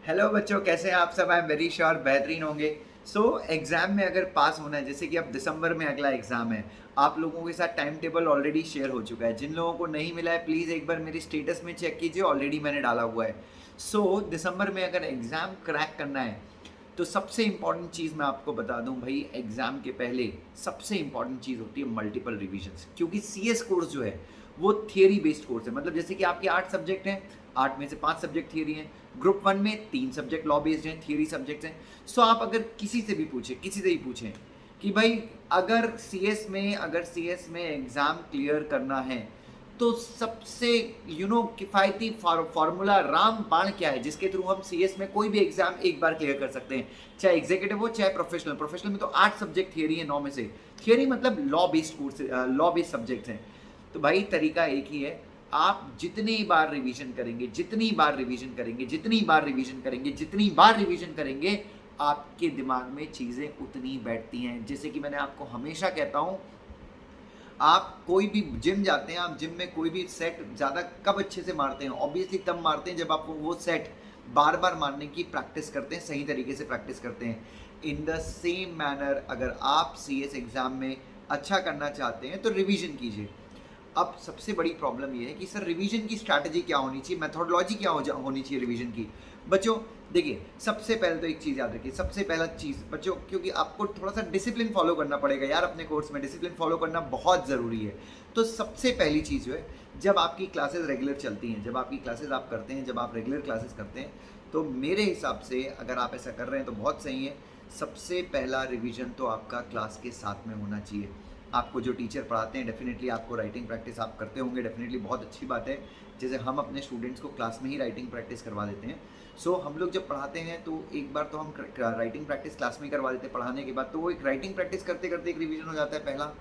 Hello बच्चों, कैसे हैं आप सब? आई एम वेरी श्योर बेहतरीन होंगे। एग्ज़ाम में अगर पास होना है, जैसे कि अब दिसंबर में अगला एग्ज़ाम है, आप लोगों के साथ टाइम टेबल ऑलरेडी शेयर हो चुका है। जिन लोगों को नहीं मिला है प्लीज़ एक बार मेरी स्टेटस में चेक कीजिए, ऑलरेडी मैंने डाला हुआ है। दिसंबर में अगर एग्ज़ाम क्रैक करना है तो सबसे इंपॉर्टेंट चीज़ मैं आपको बता दूं भाई, एग्ज़ाम के पहले सबसे इंपॉर्टेंट चीज़ होती है मल्टीपल रिविजन्स। क्योंकि सीएस कोर्स जो है वो थियरी बेस्ड कोर्स है। मतलब जैसे कि आपके 8 सब्जेक्ट हैं, 8 में से 5 सब्जेक्ट थियरी हैं। ग्रुप 1 में 3 सब्जेक्ट लॉ बेस्ड हैं, थियरी सब्जेक्ट्स हैं। आप अगर किसी से भी पूछें कि भाई अगर सीएस में एग्ज़ाम क्लियर करना है तो सबसे किफ़ायती फार्मूला राम बाण क्या है जिसके थ्रू हम सीएस में कोई भी एग्जाम एक बार क्लियर कर सकते हैं, चाहे एग्जीक्यूटिव हो चाहे प्रोफेशनल में तो 8 सब्जेक्ट थियरी है, 9 में से थियरी मतलब law based course, law based subjects हैं। तो भाई तरीका एक ही है, आप जितनी बार रिवीजन करेंगे आपके दिमाग में चीज़ें उतनी बैठती हैं। जैसे कि मैंने आपको हमेशा कहता हूँ, आप कोई भी जिम जाते हैं, आप जिम में कोई भी सेट ज़्यादा कब अच्छे से मारते हैं? ऑब्वियसली तब मारते हैं जब आप वो सेट बार बार मारने की प्रैक्टिस करते हैं, सही तरीके से प्रैक्टिस करते हैं। इन द सेम मैनर अगर आप सीएस एग्ज़ाम में अच्छा करना चाहते हैं तो रिवीजन कीजिए। अब सबसे बड़ी प्रॉब्लम ये है कि सर रिवीजन की स्ट्रैटेजी क्या होनी चाहिए, मेथोडोलॉजी क्या होनी चाहिए रिवीजन की? बच्चों देखिए, सबसे पहले तो एक चीज़ याद रखिए, सबसे पहला चीज़ बच्चों, क्योंकि आपको थोड़ा सा डिसिप्लिन फॉलो करना पड़ेगा यार, अपने कोर्स में डिसिप्लिन फॉलो करना बहुत ज़रूरी है। तो सबसे पहली चीज़ जो है, जब आपकी क्लासेस रेगुलर चलती हैं, जब आपकी क्लासेस आप करते हैं, जब आप रेगुलर क्लासेस करते हैं, तो मेरे हिसाब से अगर आप ऐसा कर रहे हैं तो बहुत सही है। सबसे पहला रिवीजन तो आपका क्लास के साथ में होना चाहिए। आपको जो टीचर पढ़ाते हैं डेफिनेटली आपको राइटिंग प्रैक्टिस आप करते होंगे, डेफिनेटली बहुत अच्छी बात है। जैसे हम अपने स्टूडेंट्स को क्लास में ही राइटिंग प्रैक्टिस करवा देते हैं। हम लोग जब पढ़ाते हैं तो एक बार तो हम राइटिंग प्रैक्टिस क्लास में ही करवा देते हैं पढ़ाने के बाद, तो वो एक राइटिंग प्रैक्टिस करते करते एक रिवीजन हो जाता है पहला।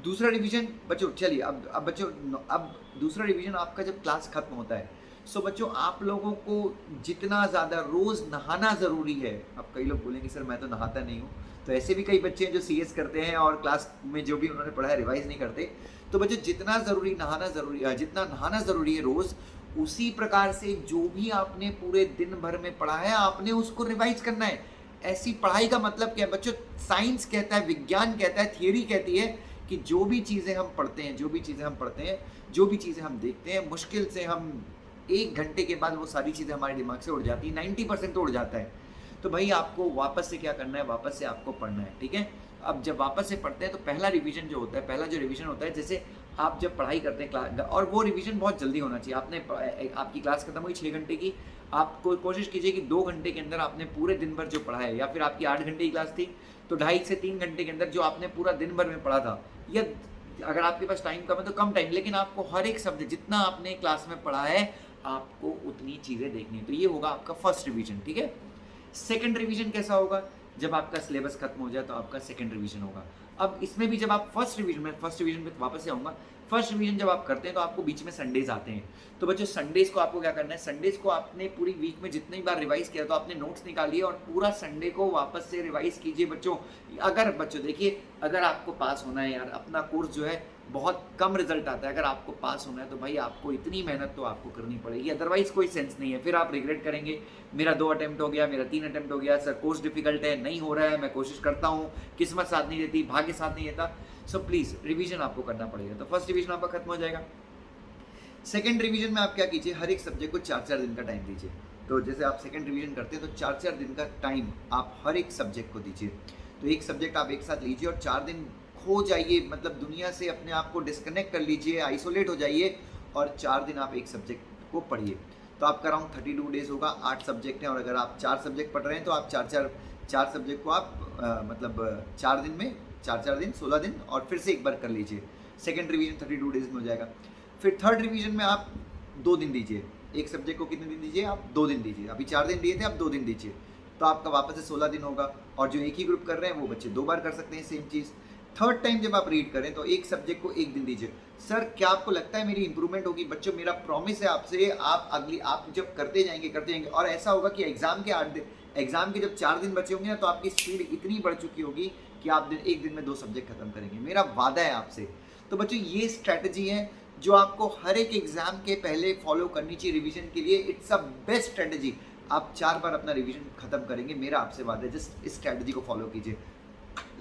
दूसरा रिवीजन बच्चों, चलिए अब बच्चों, अब दूसरा रिवीजन आपका जब क्लास खत्म होता है, बच्चों आप लोगों को जितना ज़्यादा रोज़ नहाना ज़रूरी है। अब कई लोग बोलेंगे सर मैं तो नहाता नहीं हूँ, तो ऐसे भी कई बच्चे हैं जो सीएस करते हैं और क्लास में जो भी उन्होंने पढ़ा है रिवाइज नहीं करते। तो बच्चों जितना जितना नहाना ज़रूरी है रोज़, उसी प्रकार से जो भी आपने पूरे दिन भर में पढ़ा है आपने उसको रिवाइज करना है। ऐसी पढ़ाई का मतलब क्या है बच्चों? साइंस कहता है, विज्ञान कहता है, थियरी कहती है कि जो भी चीज़ें हम पढ़ते हैं, जो भी चीज़ें हम देखते हैं, मुश्किल से हम 1 घंटे के बाद वो सारी चीज़ें हमारे दिमाग से उड़ जाती है, 90% तो उड़ जाता है। तो भाई आपको वापस से क्या करना है, वापस से आपको पढ़ना है, ठीक है? अब जब वापस से पढ़ते हैं तो पहला रिवीजन जो होता है, पहला जो रिवीजन होता है, जैसे आप जब पढ़ाई करते हैं क्लास, और वो रिवीजन बहुत जल्दी होना चाहिए। आपकी क्लास खत्म हुई 6 घंटे की, आपको कोशिश कीजिए कि 2 घंटे के अंदर आपने पूरे दिन भर जो पढ़ा है, या फिर आपकी 8 घंटे की क्लास थी तो 2.5 से 3 घंटे के अंदर जो आपने पूरा दिन भर में पढ़ा था, या अगर आपके पास टाइम कम है तो कम टाइम, लेकिन आपको हर एक सब्जेक्ट जितना आपने क्लास में पढ़ा है आपको उतनी चीज़ें देखनी है। तो ये होगा आपका फर्स्ट रिवीजन, ठीक है? सेकंड रिवीजन कैसा होगा? जब आपका सिलेबस खत्म हो जाए तो आपका सेकंड रिवीजन होगा। अब इसमें भी जब आप फर्स्ट रिवीजन पे वापस से आऊँगा। फर्स्ट रिवीजन जब आप करते हैं तो आपको बीच में संडेज आते हैं। तो बच्चों संडेज को आपको क्या करना है, संडेज को आपने पूरी वीक में जितनी बार रिवाइज किया तो आपने नोट्स निकालिए और पूरा संडे को वापस से रिवाइज कीजिए बच्चों। अगर बच्चों देखिए, अगर आपको पास होना है यार, अपना कोर्स जो है बहुत कम रिजल्ट आता है, अगर आपको पास होना है तो भाई आपको इतनी मेहनत तो आपको करनी पड़ेगी, अदरवाइज कोई सेंस नहीं है। फिर आप रिग्रेट करेंगे, मेरा 2 अटेम्प्ट हो गया, मेरा 3 अटेम्प्ट हो गया, सर कोर्स डिफिकल्ट है, नहीं हो रहा है, मैं कोशिश करता हूँ, किस्मत साथ नहीं देती, भाग्य साथ नहीं देता। प्लीज़ रिवीजन आपको करना पड़ेगा। तो फर्स्ट रिवीजन आपका खत्म हो जाएगा। सेकंड रिवीजन में आप क्या कीजिए, हर एक सब्जेक्ट को 4-4 दिन का टाइम दीजिए। तो जैसे आप सेकंड रिवीजन करते हैं तो 4-4 दिन का टाइम आप हर एक सब्जेक्ट को दीजिए। तो एक सब्जेक्ट आप एक साथ लीजिए और 4 दिन खो जाइए, मतलब दुनिया से अपने आप को डिस्कनेक्ट कर लीजिए, आइसोलेट हो जाइए और 4 दिन आप एक सब्जेक्ट को पढ़िए। तो आपका अराउंड 32 डेज होगा, 8 सब्जेक्ट हैं और अगर आप 4 सब्जेक्ट पढ़ रहे हैं तो आप 4 सब्जेक्ट को आप 4 दिन में 4 दिन 16 दिन और फिर से एक बार कर लीजिए। सेकेंड रिवीजन 32 डेज में हो जाएगा। फिर थर्ड रिवीजन में आप 2 दिन दीजिए। एक सब्जेक्ट को कितने दिन दीजिए? आप 2 दिन दीजिए। अभी 4 दिन दिए थे, आप 2 दिन दीजिए, तो आपका वापस से 16 दिन होगा। और जो एक ही ग्रुप कर रहे हैं वो बच्चे 2 बार कर सकते हैं सेम चीज़। थर्ड टाइम जब आप रीड करें तो एक सब्जेक्ट को 1 दिन दीजिए। सर क्या आपको लगता है मेरी इंप्रूवमेंट होगी? बच्चों मेरा प्रॉमिस है आपसे, आप जब करते जाएंगे और ऐसा होगा कि एग्जाम के जब 4 दिन बचे होंगे ना तो आपकी स्पीड इतनी बढ़ चुकी होगी कि आप एक दिन में 2 सब्जेक्ट खत्म करेंगे, मेरा वादा है आपसे। तो बच्चों ये स्ट्रैटेजी है जो आपको हर एक एग्जाम के पहले फॉलो करनी चाहिए रिवीजन के लिए। It's a best strategy. आप 4 बार अपना रिवीजन खत्म करेंगे, मेरा आपसे वादा है। जस्ट इस स्ट्रैटेजी को फॉलो कीजिए।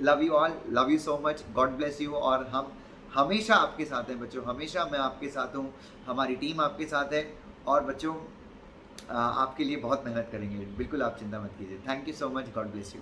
Love you all, love you so much, God bless you. और हम हमेशा आपके साथ हैं बच्चों, हमेशा मैं आपके साथ हूँ, हमारी टीम आपके साथ है। और बच्चों आपके लिए बहुत मेहनत करेंगे, बिल्कुल आप चिंता मत कीजिए। Thank you so much, God bless you.